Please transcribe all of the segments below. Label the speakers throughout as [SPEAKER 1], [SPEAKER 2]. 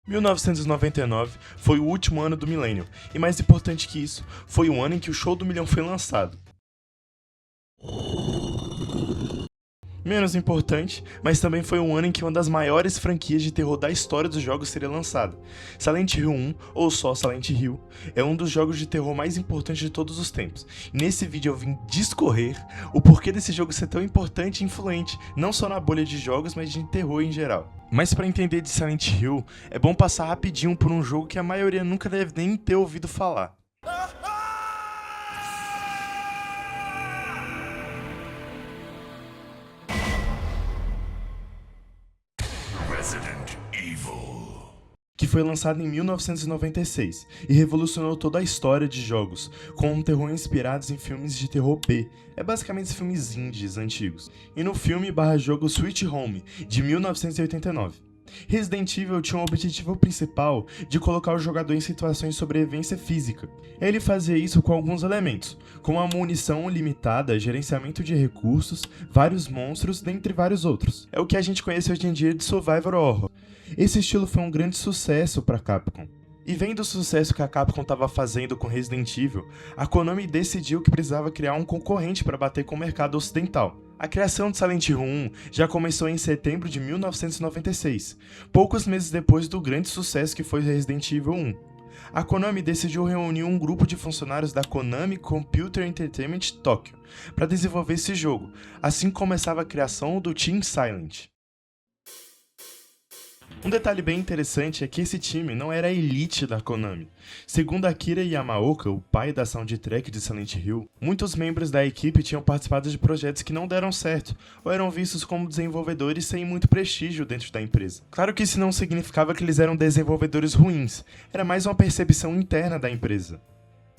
[SPEAKER 1] 1999 foi o último ano do milênio, e mais importante que isso, foi o ano em que o Show do Milhão foi lançado. Menos importante, mas também foi um ano em que uma das maiores franquias de terror da história dos jogos seria lançada. Silent Hill 1, ou só Silent Hill, é um dos jogos de terror mais importantes de todos os tempos. E nesse vídeo eu vim discorrer o porquê desse jogo ser tão importante e influente, não só na bolha de jogos, mas de terror em geral. Mas para entender de Silent Hill, é bom passar rapidinho por um jogo que a maioria nunca deve nem ter ouvido falar.
[SPEAKER 2] Resident Evil.
[SPEAKER 1] Que foi lançado em 1996 e revolucionou toda a história de jogos, com um terror inspirados em filmes de terror B, é basicamente filmes indies antigos, e no filme/jogo Sweet Home, de 1989. Resident Evil tinha um objetivo principal de colocar o jogador em situações de sobrevivência física. Ele fazia isso com alguns elementos, como a munição limitada, gerenciamento de recursos, vários monstros, dentre vários outros. É o que a gente conhece hoje em dia de Survival Horror. Esse estilo foi um grande sucesso para Capcom. E vendo o sucesso que a Capcom estava fazendo com Resident Evil, a Konami decidiu que precisava criar um concorrente para bater com o mercado ocidental. A criação de Silent Hill 1 já começou em setembro de 1996, poucos meses depois do grande sucesso que foi Resident Evil 1. A Konami decidiu reunir um grupo de funcionários da Konami Computer Entertainment Tokyo para desenvolver esse jogo, assim começava a criação do Team Silent. Um detalhe bem interessante é que esse time não era a elite da Konami. Segundo Akira Yamaoka, o pai da soundtrack de Silent Hill, muitos membros da equipe tinham participado de projetos que não deram certo, ou eram vistos como desenvolvedores sem muito prestígio dentro da empresa. Claro que isso não significava que eles eram desenvolvedores ruins, era mais uma percepção interna da empresa.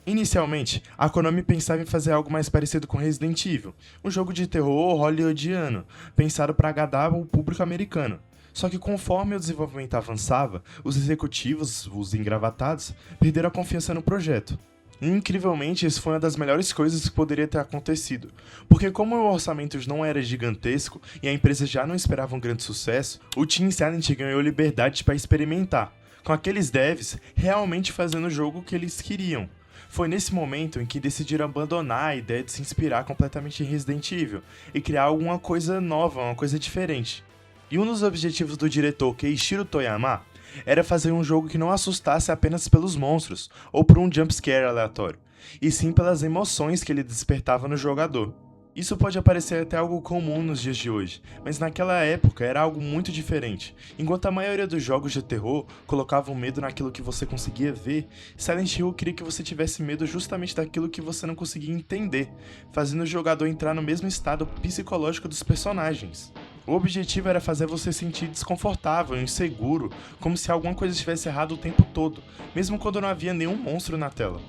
[SPEAKER 1] Inicialmente, a Konami pensava em fazer algo mais parecido com Resident Evil, um jogo de terror hollywoodiano, pensado para agradar o público americano. Só que conforme o desenvolvimento avançava, os executivos, os engravatados, perderam a confiança no projeto. E, incrivelmente, isso foi uma das melhores coisas que poderia ter acontecido, porque como o orçamento não era gigantesco e a empresa já não esperava um grande sucesso, o Team Silent ganhou liberdade para experimentar, com aqueles devs realmente fazendo o jogo que eles queriam. Foi nesse momento em que decidiram abandonar a ideia de se inspirar completamente em Resident Evil e criar alguma coisa nova, uma coisa diferente. E um dos objetivos do diretor Keishiro Toyama era fazer um jogo que não assustasse apenas pelos monstros ou por um jumpscare aleatório, e sim pelas emoções que ele despertava no jogador. Isso pode parecer até algo comum nos dias de hoje, mas naquela época era algo muito diferente. Enquanto a maioria dos jogos de terror colocavam medo naquilo que você conseguia ver, Silent Hill queria que você tivesse medo justamente daquilo que você não conseguia entender, fazendo o jogador entrar no mesmo estado psicológico dos personagens. O objetivo era fazer você sentir desconfortável, inseguro, como se alguma coisa estivesse errado o tempo todo, mesmo quando não havia nenhum monstro na tela.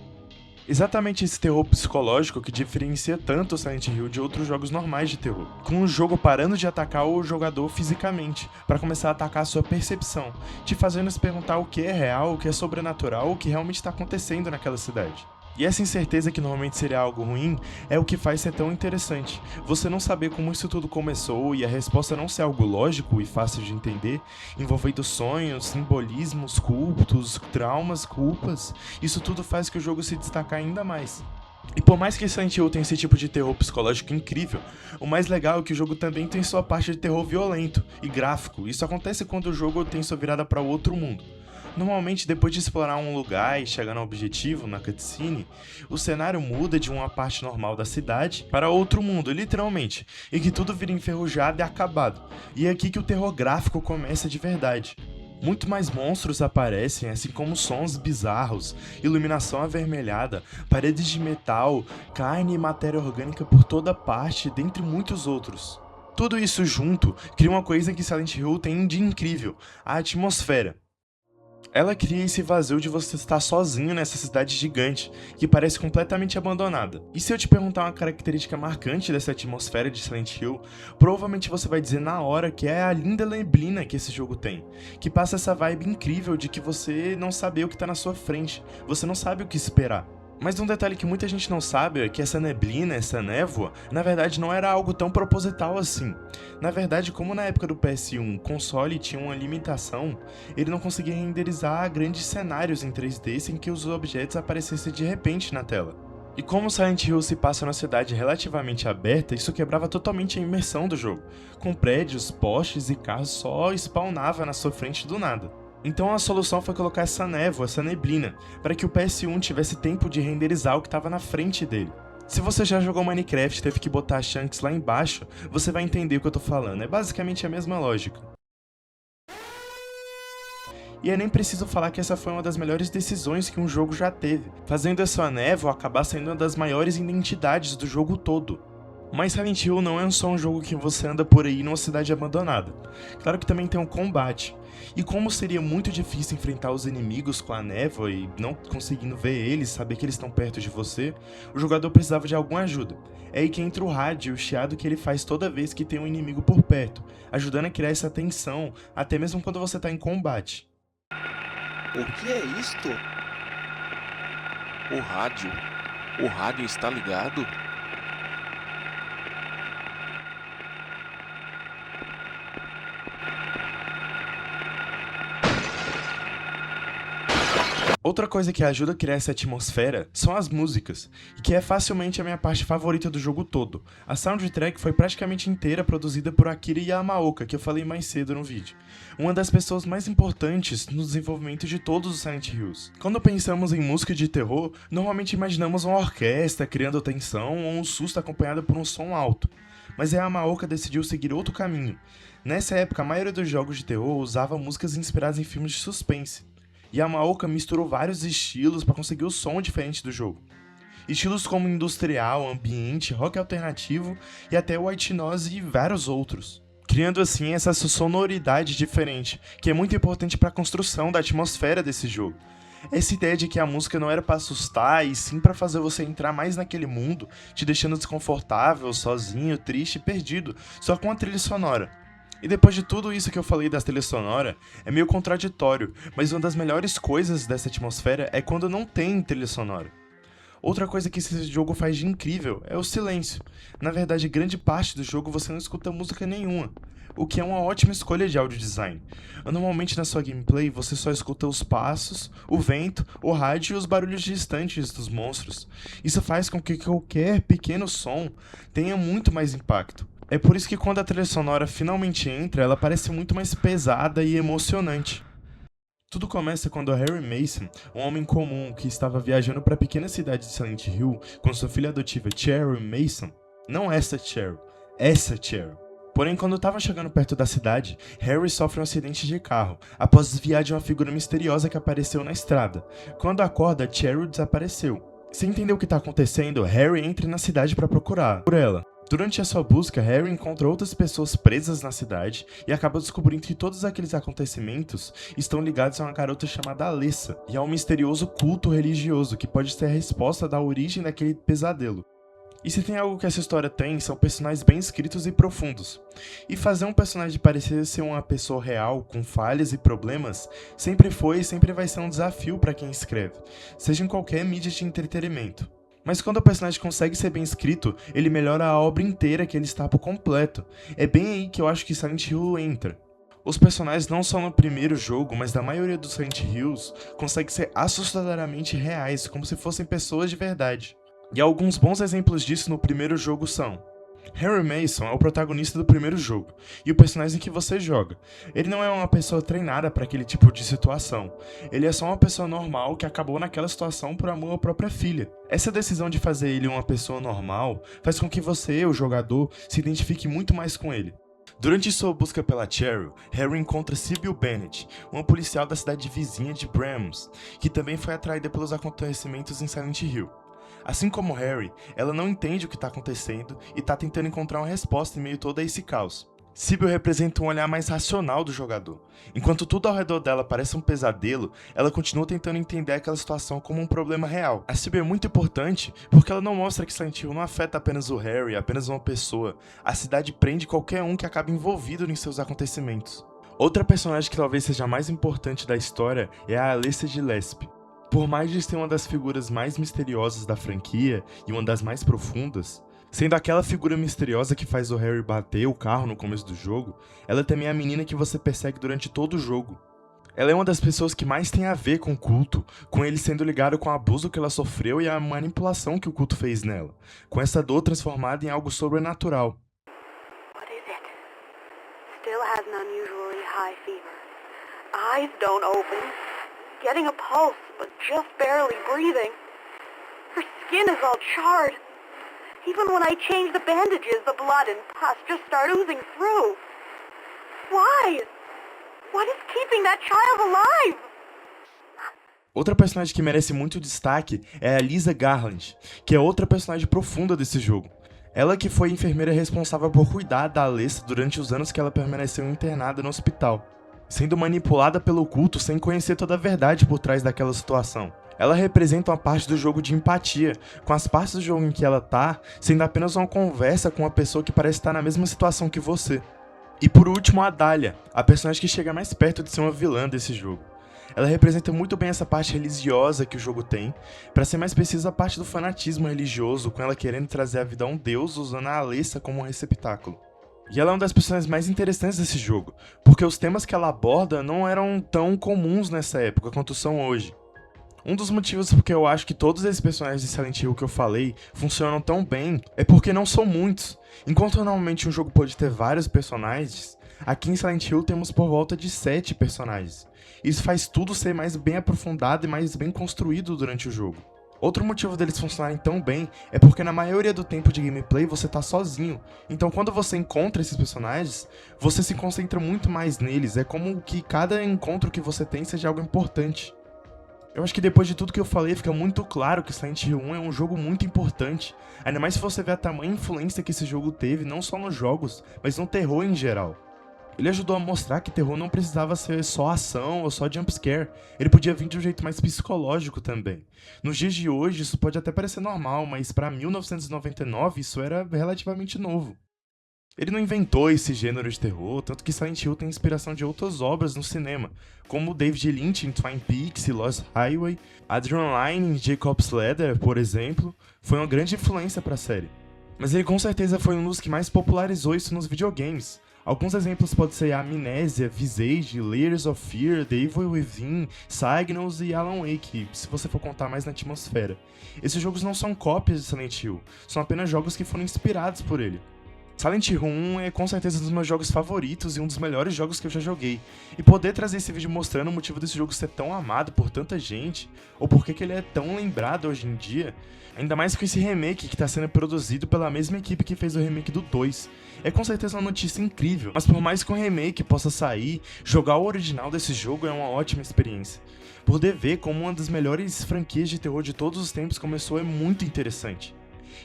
[SPEAKER 1] Exatamente esse terror psicológico que diferencia tanto o Silent Hill de outros jogos normais de terror, com o jogo parando de atacar o jogador fisicamente, para começar a atacar a sua percepção, te fazendo se perguntar o que é real, o que é sobrenatural, o que realmente está acontecendo naquela cidade. E essa incerteza que normalmente seria algo ruim é o que faz ser tão interessante. Você não saber como isso tudo começou e a resposta não ser algo lógico e fácil de entender, envolvendo sonhos, simbolismos, cultos, traumas, culpas, isso tudo faz que o jogo se destacar ainda mais. E por mais que Silent Hill tenha esse tipo de terror psicológico incrível, o mais legal é que o jogo também tem sua parte de terror violento e gráfico. Isso acontece quando o jogo tem sua virada para outro mundo. Normalmente, depois de explorar um lugar e chegar no objetivo, na cutscene, o cenário muda de uma parte normal da cidade para outro mundo, literalmente, e que tudo vira enferrujado e acabado. E é aqui que o terror gráfico começa de verdade. Muito mais monstros aparecem, assim como sons bizarros, iluminação avermelhada, paredes de metal, carne e matéria orgânica por toda parte, dentre muitos outros. Tudo isso junto cria uma coisa que Silent Hill tem de incrível, a atmosfera. Ela cria esse vazio de você estar sozinho nessa cidade gigante, que parece completamente abandonada. E se eu te perguntar uma característica marcante dessa atmosfera de Silent Hill, provavelmente você vai dizer na hora que é a linda neblina que esse jogo tem, que passa essa vibe incrível de que você não sabe o que está na sua frente, você não sabe o que esperar. Mas um detalhe que muita gente não sabe é que essa neblina, essa névoa, na verdade não era algo tão proposital assim. Na verdade, como na época do PS1 o console tinha uma limitação, ele não conseguia renderizar grandes cenários em 3D sem que os objetos aparecessem de repente na tela. E como Silent Hill se passa numa cidade relativamente aberta, isso quebrava totalmente a imersão do jogo, com prédios, postes e carros só spawnavam na sua frente do nada. Então a solução foi colocar essa névoa, essa neblina, para que o PS1 tivesse tempo de renderizar o que estava na frente dele. Se você já jogou Minecraft e teve que botar chunks lá embaixo, você vai entender o que eu tô falando, é basicamente a mesma lógica. E é nem preciso falar que essa foi uma das melhores decisões que um jogo já teve, fazendo essa névoa acabar sendo uma das maiores identidades do jogo todo. Mas Silent Hill não é só um jogo que você anda por aí numa cidade abandonada. Claro que também tem um combate. E como seria muito difícil enfrentar os inimigos com a névoa e não conseguindo ver eles, saber que eles estão perto de você, o jogador precisava de alguma ajuda. É aí que entra o rádio e o chiado que ele faz toda vez que tem um inimigo por perto, ajudando a criar essa tensão, até mesmo quando você está em combate.
[SPEAKER 3] O que é isto? O rádio. O rádio está ligado?
[SPEAKER 1] Outra coisa que ajuda a criar essa atmosfera são as músicas, e que é facilmente a minha parte favorita do jogo todo. A soundtrack foi praticamente inteira produzida por Akira Yamaoka, que eu falei mais cedo no vídeo. Uma das pessoas mais importantes no desenvolvimento de todos os Silent Hills. Quando pensamos em música de terror, normalmente imaginamos uma orquestra criando tensão ou um susto acompanhado por um som alto. Mas a Yamaoka decidiu seguir outro caminho. Nessa época, a maioria dos jogos de terror usava músicas inspiradas em filmes de suspense. Yamaoka misturou vários estilos para conseguir o som diferente do jogo. Estilos como industrial, ambiente, rock alternativo e até white noise e vários outros. Criando assim essa sonoridade diferente, que é muito importante para a construção da atmosfera desse jogo. Essa ideia de que a música não era para assustar e sim para fazer você entrar mais naquele mundo, te deixando desconfortável, sozinho, triste e perdido, só com a trilha sonora. E depois de tudo isso que eu falei da trilha sonora, é meio contraditório, mas uma das melhores coisas dessa atmosfera é quando não tem trilha sonora. Outra coisa que esse jogo faz de incrível é o silêncio. Na verdade, grande parte do jogo você não escuta música nenhuma, o que é uma ótima escolha de audio design. Normalmente na sua gameplay você só escuta os passos, o vento, o rádio e os barulhos distantes dos monstros. Isso faz com que qualquer pequeno som tenha muito mais impacto. É por isso que quando a trilha sonora finalmente entra, ela parece muito mais pesada e emocionante. Tudo começa quando Harry Mason, um homem comum que estava viajando para a pequena cidade de Silent Hill com sua filha adotiva Cheryl Mason, não essa Cheryl, essa Cheryl. Porém, quando estava chegando perto da cidade, Harry sofre um acidente de carro, após desviar de uma figura misteriosa que apareceu na estrada. Quando acorda, Cheryl desapareceu. Sem entender o que está acontecendo, Harry entra na cidade para procurar por ela. Durante a sua busca, Harry encontra outras pessoas presas na cidade e acaba descobrindo que todos aqueles acontecimentos estão ligados a uma garota chamada Alessa e a um misterioso culto religioso que pode ser a resposta da origem daquele pesadelo. E se tem algo que essa história tem, são personagens bem escritos e profundos. E fazer um personagem parecer ser uma pessoa real, com falhas e problemas, sempre foi e sempre vai ser um desafio para quem escreve, seja em qualquer mídia de entretenimento. Mas quando o personagem consegue ser bem escrito, ele melhora a obra inteira que ele está por completo. É bem aí que eu acho que Silent Hill entra. Os personagens não só no primeiro jogo, mas na maioria dos Silent Hills, conseguem ser assustadoramente reais, como se fossem pessoas de verdade. E alguns bons exemplos disso no primeiro jogo são: Harry Mason é o protagonista do primeiro jogo, e o personagem que você joga. Ele não é uma pessoa treinada para aquele tipo de situação. Ele é só uma pessoa normal que acabou naquela situação por amor à própria filha. Essa decisão de fazer ele uma pessoa normal faz com que você, o jogador, se identifique muito mais com ele. Durante sua busca pela Cheryl, Harry encontra Sybil Bennett, uma policial da cidade vizinha de Brahms, que também foi atraída pelos acontecimentos em Silent Hill. Assim como Harry, ela não entende o que está acontecendo e está tentando encontrar uma resposta em meio a todo esse caos. Sybil representa um olhar mais racional do jogador. Enquanto tudo ao redor dela parece um pesadelo, ela continua tentando entender aquela situação como um problema real. A Sybil é muito importante porque ela não mostra que Silent Hill não afeta apenas o Harry, apenas uma pessoa. A cidade prende qualquer um que acaba envolvido em seus acontecimentos. Outra personagem que talvez seja a mais importante da história é a Alessa Gillespie. Por mais de ser uma das figuras mais misteriosas da franquia e uma das mais profundas, sendo aquela figura misteriosa que faz o Harry bater o carro no começo do jogo, ela também é a menina que você persegue durante todo o jogo. Ela é uma das pessoas que mais tem a ver com o culto, com ele sendo ligado com o abuso que ela sofreu e a manipulação que o culto fez nela, com essa dor transformada em algo sobrenatural.
[SPEAKER 4] What is it? Still has an unusually high fever. Eyes don't open. Getting a pulse, but just barely breathing. Her skin is all charred. Even when I change the bandages, the blood and pus just start oozing through. Why? What is keeping that child alive?
[SPEAKER 1] Outra personagem que merece muito destaque é a Lisa Garland, que é outra personagem profunda desse jogo. Ela que foi a enfermeira responsável por cuidar da Alessa durante os anos que ela permaneceu internada no hospital, sendo manipulada pelo culto sem conhecer toda a verdade por trás daquela situação. Ela representa uma parte do jogo de empatia, com as partes do jogo em que ela tá, sendo apenas uma conversa com uma pessoa que parece estar na mesma situação que você. E por último, a Dahlia, a personagem que chega mais perto de ser uma vilã desse jogo. Ela representa muito bem essa parte religiosa que o jogo tem, para ser mais preciso a parte do fanatismo religioso, com ela querendo trazer a vida a um deus usando a Alessa como um receptáculo. E ela é uma das personagens mais interessantes desse jogo, porque os temas que ela aborda não eram tão comuns nessa época quanto são hoje. Um dos motivos porque eu acho que todos esses personagens de Silent Hill que eu falei funcionam tão bem é porque não são muitos. Enquanto normalmente um jogo pode ter vários personagens, aqui em Silent Hill temos por volta de 7 personagens. Isso faz tudo ser mais bem aprofundado e mais bem construído durante o jogo. Outro motivo deles funcionarem tão bem é porque na maioria do tempo de gameplay você tá sozinho, então quando você encontra esses personagens, você se concentra muito mais neles, é como que cada encontro que você tem seja algo importante. Eu acho que depois de tudo que eu falei, fica muito claro que Silent Hill 1 é um jogo muito importante, ainda mais se você ver a tamanha influência que esse jogo teve, não só nos jogos, mas no terror em geral. Ele ajudou a mostrar que terror não precisava ser só ação ou só jumpscare, ele podia vir de um jeito mais psicológico também. Nos dias de hoje isso pode até parecer normal, mas para 1999 isso era relativamente novo. Ele não inventou esse gênero de terror, tanto que Silent Hill tem inspiração de outras obras no cinema, como David Lynch em Twin Peaks e Lost Highway, Adrenaline em Jacob's Ladder, por exemplo, foi uma grande influência para a série. Mas ele com certeza foi um dos que mais popularizou isso nos videogames. Alguns exemplos podem ser Amnésia, Visage, Layers of Fear, The Evil Within, Psygnosis e Alan Wake, se você for contar mais na atmosfera. Esses jogos não são cópias de Silent Hill, são apenas jogos que foram inspirados por ele. Silent Hill 1 é com certeza um dos meus jogos favoritos e um dos melhores jogos que eu já joguei. E poder trazer esse vídeo mostrando o motivo desse jogo ser tão amado por tanta gente, ou por que ele é tão lembrado hoje em dia, ainda mais com esse remake que está sendo produzido pela mesma equipe que fez o remake do 2. É com certeza uma notícia incrível, mas por mais que o remake possa sair, jogar o original desse jogo é uma ótima experiência. Poder ver como uma das melhores franquias de terror de todos os tempos começou é muito interessante.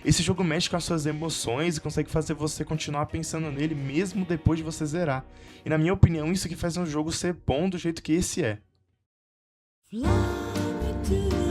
[SPEAKER 1] Esse jogo mexe com as suas emoções e consegue fazer você continuar pensando nele mesmo depois de você zerar. E na minha opinião, isso que faz um jogo ser bom do jeito que esse é.
[SPEAKER 5] Fly me to